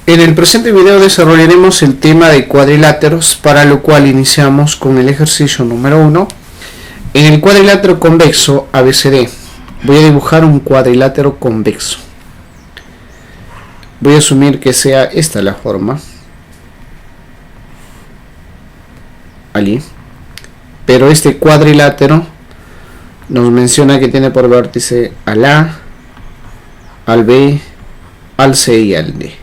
En el presente video desarrollaremos el tema de cuadriláteros, para lo cual iniciamos con el ejercicio número 1. En el cuadrilátero convexo ABCD voy a dibujar un cuadrilátero convexo. Voy a asumir que sea esta la forma, allí, pero este cuadrilátero nos menciona que tiene por vértice al A, al B, al C y al D.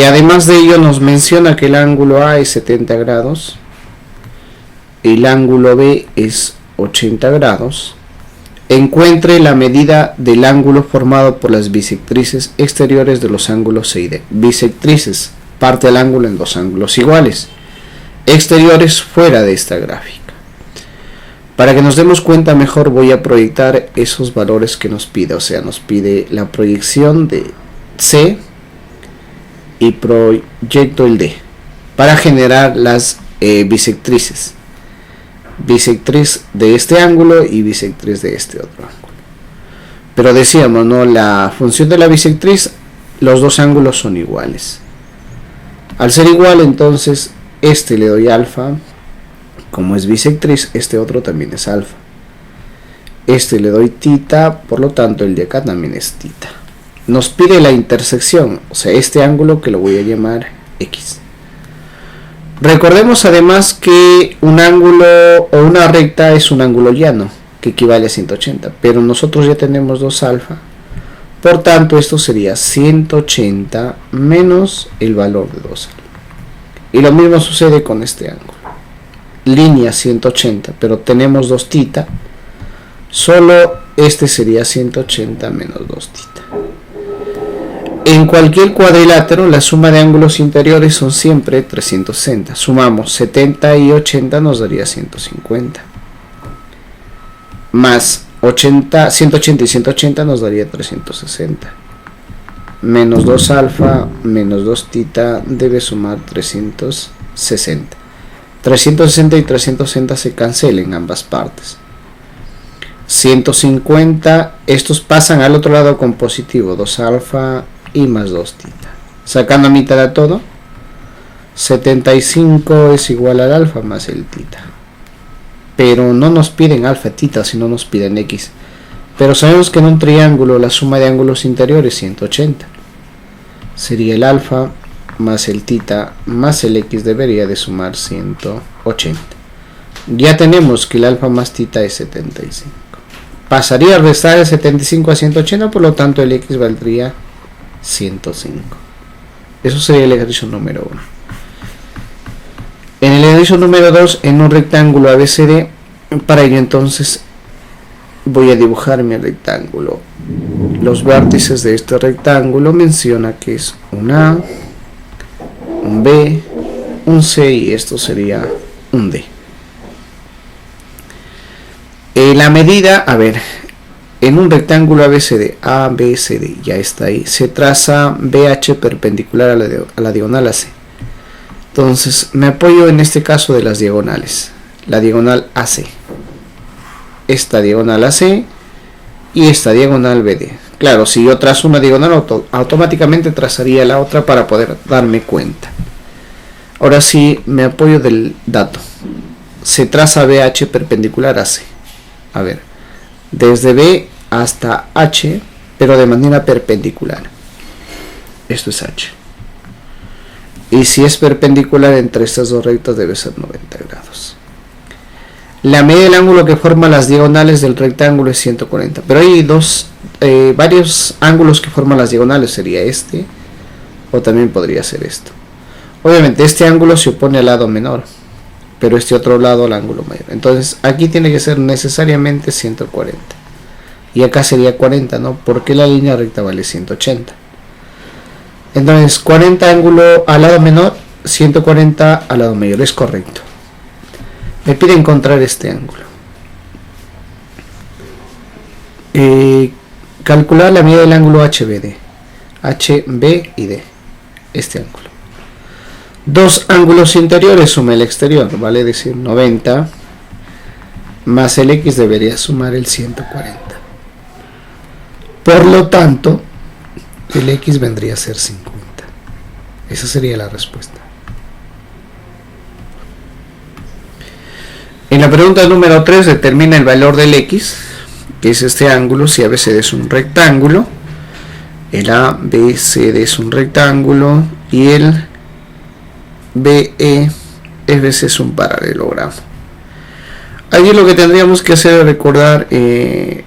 Además de ello nos menciona que el ángulo A es 70 grados, el ángulo B es 80 grados. Encuentre la medida del ángulo formado por las bisectrices exteriores de los ángulos C y D. Bisectrices, parte el ángulo en dos ángulos iguales, exteriores fuera de esta gráfica. Para que nos demos cuenta mejor, voy a proyectar esos valores que nos pide, o sea, nos pide la proyección de C y proyecto el D para generar las bisectrices, bisectriz de este ángulo y bisectriz de este otro ángulo. Pero decíamos, ¿no?, la función de la bisectriz, los dos ángulos son iguales. Al ser igual, entonces este le doy alfa, como es bisectriz, este otro también es alfa. Este le doy tita, por lo tanto el de acá también es tita. Nos pide la intersección, o sea, este ángulo que lo voy a llamar X. Recordemos además que un ángulo o una recta es un ángulo llano, que equivale a 180, pero nosotros ya tenemos 2 alfa, por tanto esto sería 180 menos el valor de 2 alfa. Y lo mismo sucede con este ángulo. Línea 180, pero tenemos 2 tita, solo este sería 180 menos 2 tita. En cualquier cuadrilátero, la suma de ángulos interiores son siempre 360. Sumamos 70 y 80 nos daría 150. Más 180 y 180 nos daría 360. Menos 2 alfa, menos 2 tita debe sumar 360. 360 y 360 se cancelan en ambas partes. 150, estos pasan al otro lado con positivo, 2 alfa y más 2 tita. Sacando mitad de todo, 75 es igual al alfa más el tita. Pero no nos piden alfa tita, sino nos piden x. Pero sabemos que en un triángulo la suma de ángulos interiores es 180. Sería el alfa más el tita más el x debería de sumar 180. Ya tenemos que el alfa más tita es 75. Pasaría a restar el 75 a 180, por lo tanto el x valdría 105. Eso sería el ejercicio número 1. En el ejercicio número 2, en un rectángulo ABCD, para ello entonces voy a dibujar mi rectángulo. Los vértices de este rectángulo menciona que es un A, un B, un C y esto sería un D. La medida, a ver, en un rectángulo ABCD, ABCD, ya está ahí, se traza BH perpendicular a la diagonal AC. Entonces me apoyo en este caso de las diagonales, la diagonal AC, esta diagonal AC y esta diagonal BD. Claro, si yo trazo una diagonal, automáticamente trazaría la otra para poder darme cuenta. Ahora sí me apoyo del dato, se traza BH perpendicular a AC. A ver, desde B hasta H, pero de manera perpendicular. Esto es H. Y si es perpendicular entre estas dos rectas debe ser 90 grados. La medida del ángulo que forma las diagonales del rectángulo es 140. Pero hay varios ángulos que forman las diagonales. Sería este, o también podría ser esto. Obviamente este ángulo se opone al lado menor, pero este otro lado al ángulo mayor. Entonces aquí tiene que ser necesariamente 140. Y acá sería 40, ¿no? Porque la línea recta vale 180. Entonces 40 ángulo al lado menor, 140 al lado mayor. Es correcto. Me pide encontrar este ángulo. Calcular la medida del ángulo HBD. HB y D. Este ángulo. Dos ángulos interiores suma el exterior, vale decir 90, más el x debería sumar el 140. Por lo tanto, el X vendría a ser 50. Esa sería la respuesta. En la pregunta número 3 determina el valor del X, que es este ángulo, si ABCD es un rectángulo, el ABCD es un rectángulo y el BEFC es un paralelogramo. Allí lo que tendríamos que hacer es recordar el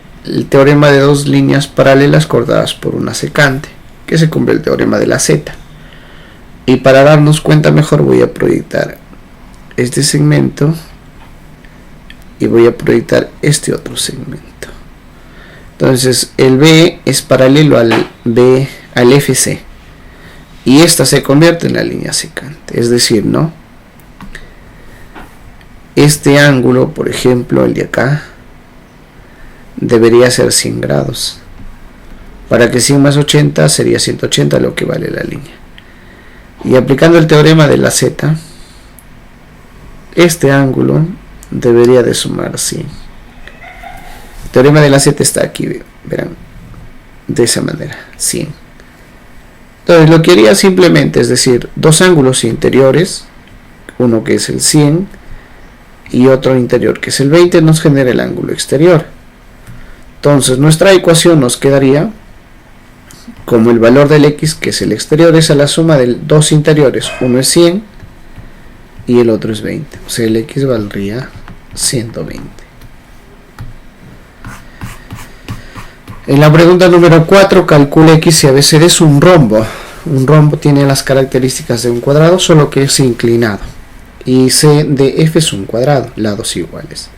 teorema de dos líneas paralelas cortadas por una secante, que se cumple el teorema de la Z. Y para darnos cuenta mejor voy a proyectar este segmento y voy a proyectar este otro segmento. Entonces el B es paralelo al FC y esta se convierte en la línea secante, es decir, ¿no? Este ángulo, por ejemplo, el de acá, debería ser 100 grados. Para que 100 más 80 sería 180 lo que vale la línea. Y aplicando el teorema de la Z, este ángulo debería de sumar 100. El teorema de la Z está aquí, verán, de esa manera, 100. Entonces lo que haría simplemente es decir, dos ángulos interiores, uno que es el 100 y otro interior que es el 20, nos genera el ángulo exterior. Entonces nuestra ecuación nos quedaría como el valor del X, que es el exterior, es a la suma de dos interiores, uno es 100 y el otro es 20, o sea el X valdría 120. En la pregunta número 4 calcula X si ABCD es un rombo. Un rombo tiene las características de un cuadrado, solo que es inclinado. Y C de F es un cuadrado, lados iguales.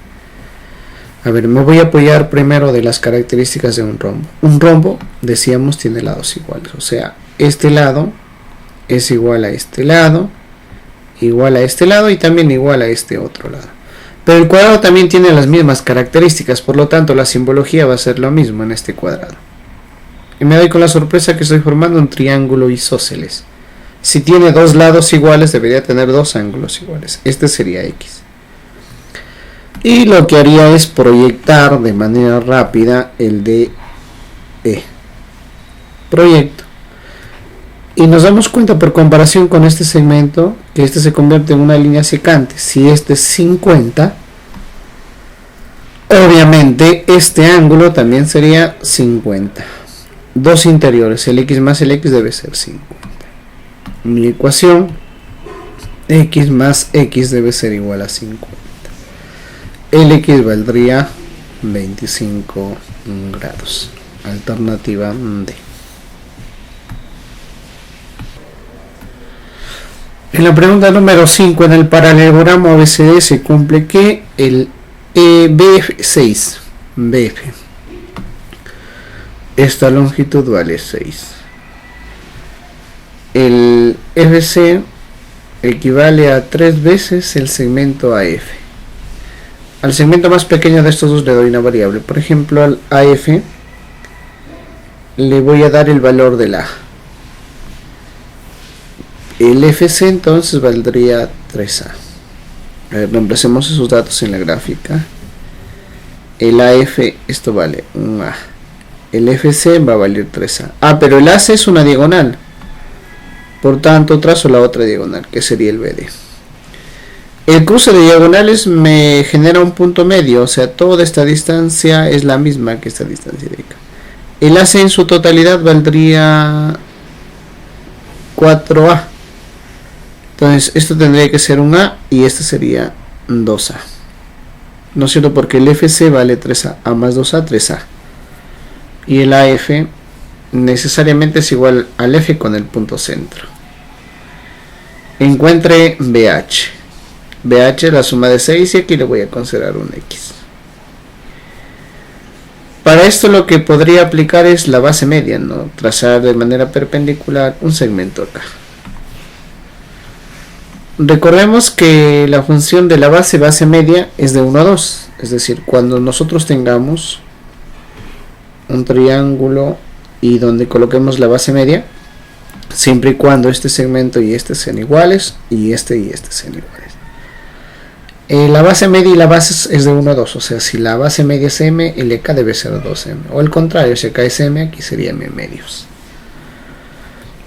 A ver, me voy a apoyar primero de las características de un rombo. Un rombo, decíamos, tiene lados iguales. O sea, este lado es igual a este lado, igual a este lado y también igual a este otro lado. Pero el cuadrado también tiene las mismas características, por lo tanto la simbología va a ser lo mismo en este cuadrado. Y me doy con la sorpresa que estoy formando un triángulo isósceles. Si tiene dos lados iguales, debería tener dos ángulos iguales. Este sería X. Y lo que haría es proyectar de manera rápida el de E. Proyecto. Y nos damos cuenta por comparación con este segmento que este se convierte en una línea secante. Si este es 50, obviamente este ángulo también sería 50. Dos interiores, el X más el X debe ser 50. Mi ecuación, X más X debe ser igual a 50. El X valdría 25 grados. Alternativa D. En la pregunta número 5, en el paralelogramo ABCD se cumple que el BF6, BF, esta longitud vale 6. El FC equivale a 3 veces el segmento AF. Al segmento más pequeño de estos dos le doy una variable. Por ejemplo, al AF le voy a dar el valor del A. El FC entonces valdría 3A. A ver, reemplacemos esos datos en la gráfica. El AF, esto vale un A. El FC va a valer 3A. Ah, pero el AC es una diagonal. Por tanto, trazo la otra diagonal, que sería el BD. El cruce de diagonales me genera un punto medio, o sea, toda esta distancia es la misma que esta distancia de acá. El AC en su totalidad valdría 4A. Entonces, esto tendría que ser un A y este sería 2A. ¿No es cierto? Porque el FC vale 3A. A más 2A, 3A. Y el AF necesariamente es igual al F con el punto centro. Encuentre BH. BH es la suma de 6 y aquí le voy a considerar un X. Para esto lo que podría aplicar es la base media, ¿no? Trazar de manera perpendicular un segmento acá. Recordemos que la función de la base media es de 1 a 2. Es decir, cuando nosotros tengamos un triángulo y donde coloquemos la base media, siempre y cuando este segmento y este sean iguales y este sean iguales. La base media y la base es de 1 a 2, o sea, si la base media es m, el EK debe ser 2m, o al contrario, si acá es m, aquí sería m medios.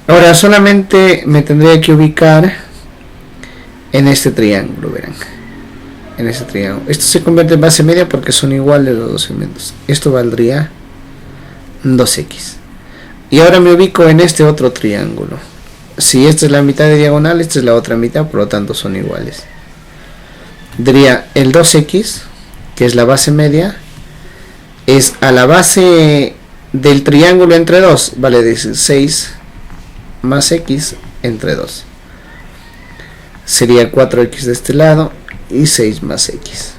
Ahora solamente me tendría que ubicar en este triángulo, verán. En este triángulo. Esto se convierte en base media porque son iguales los dos segmentos. Esto valdría 2x. Y ahora me ubico en este otro triángulo. Si esta es la mitad de diagonal, esta es la otra mitad, por lo tanto son iguales. Diría el 2x, que es la base media, es a la base del triángulo entre 2, vale decir 6 más x entre 2. Sería 4x de este lado y 6 más x.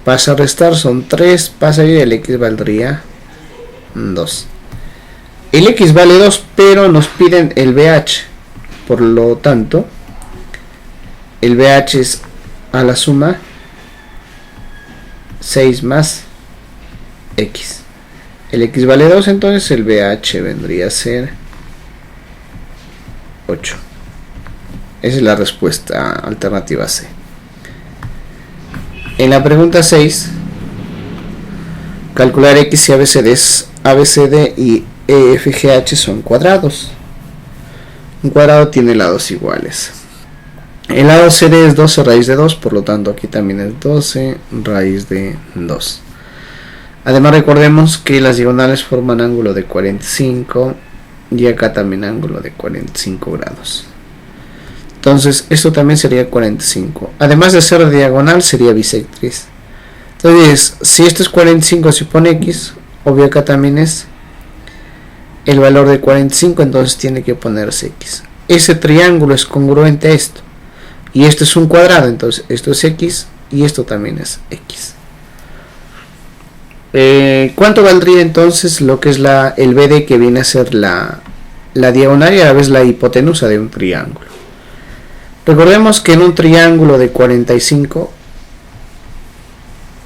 Pasa a restar, son 3, pasa y el x valdría 2. El x vale 2, pero nos piden el BH. Por lo tanto, el BH es a la suma 6 más x. El x vale 2, entonces el BH vendría a ser 8. Esa es la respuesta alternativa C. En la pregunta 6, calcular x y ABCD y EFGH son cuadrados. Un cuadrado tiene lados iguales. El lado CD es 12 raíz de 2, por lo tanto aquí también es 12 raíz de 2. Además recordemos que las diagonales forman ángulo de 45 y acá también ángulo de 45 grados. Entonces esto también sería 45. Además de ser diagonal sería bisectriz. Entonces si esto es 45 se pone x, obvio acá también es el valor de 45, entonces tiene que ponerse x. Ese triángulo es congruente a esto. Y esto es un cuadrado, entonces esto es x y esto también es x. ¿Cuánto valdría entonces lo que es el BD, que viene a ser la diagonal y a la vez la hipotenusa de un triángulo? Recordemos que en un triángulo de 45,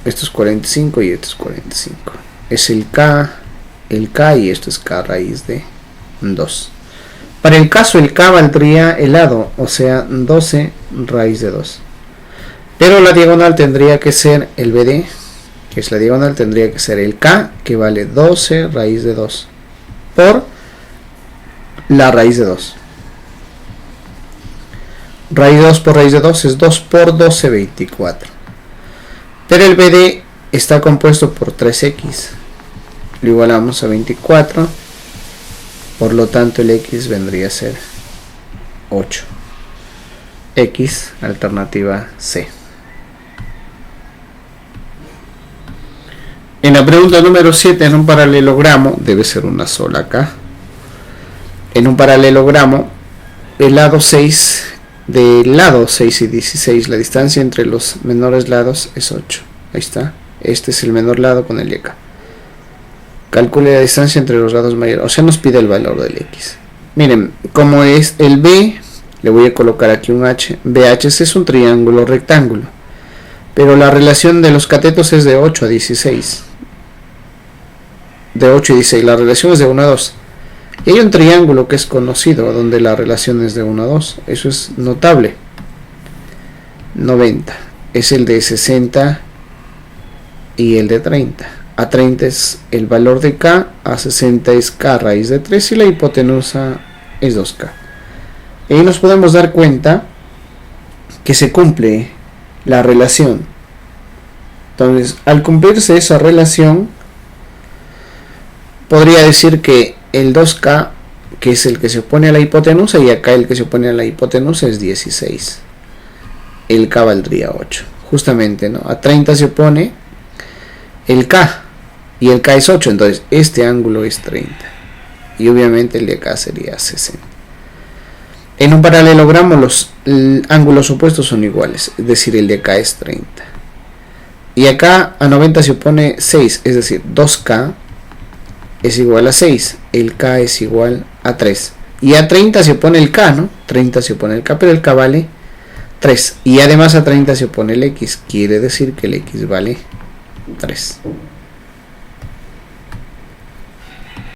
esto es 45 y esto es 45. Es el K y esto es K raíz de 2. Para el caso el K valdría el lado, o sea 12 raíz de 2. Pero la diagonal tendría que ser el BD, que es la diagonal, tendría que ser el K, que vale 12 raíz de 2, por la raíz de 2. Raíz de 2 por raíz de 2 es 2 por 12, 24. Pero el BD está compuesto por 3x. Lo igualamos a 24. Por lo tanto el x vendría a ser 8. X, alternativa C. En la pregunta número 7, en un paralelogramo, debe ser una sola acá. En un paralelogramo, el lado 6, del lado 6 y 16, la distancia entre los menores lados es 8. Ahí está. Este es el menor lado con el de acá. Calcule la distancia entre los lados mayores. O sea, nos pide el valor del x. Miren, como es el B, le voy a colocar aquí un H. BH es un triángulo rectángulo. Pero la relación de los catetos es de 8 a 16. De 8 a 16. La relación es de 1 a 2. Y hay un triángulo que es conocido donde la relación es de 1 a 2. Eso es notable. 90. Es el de 60 y el de 30. A 30 es el valor de K, a 60 es K raíz de 3 y la hipotenusa es 2K. Y ahí nos podemos dar cuenta que se cumple la relación. Entonces, al cumplirse esa relación, podría decir que el 2K, que es el que se opone a la hipotenusa, y acá el que se opone a la hipotenusa es 16. El K valdría 8. Justamente, ¿no? A 30 se opone el K. Y el K es 8, entonces este ángulo es 30. Y obviamente el de acá sería 60. En un paralelogramo los ángulos opuestos son iguales, es decir, el de acá es 30. Y acá a 90 se opone 6, es decir, 2K es igual a 6. El K es igual a 3. Y a 30 se opone el K, ¿no? 30 se opone el K, pero el K vale 3. Y además a 30 se opone el X, quiere decir que el X vale 3.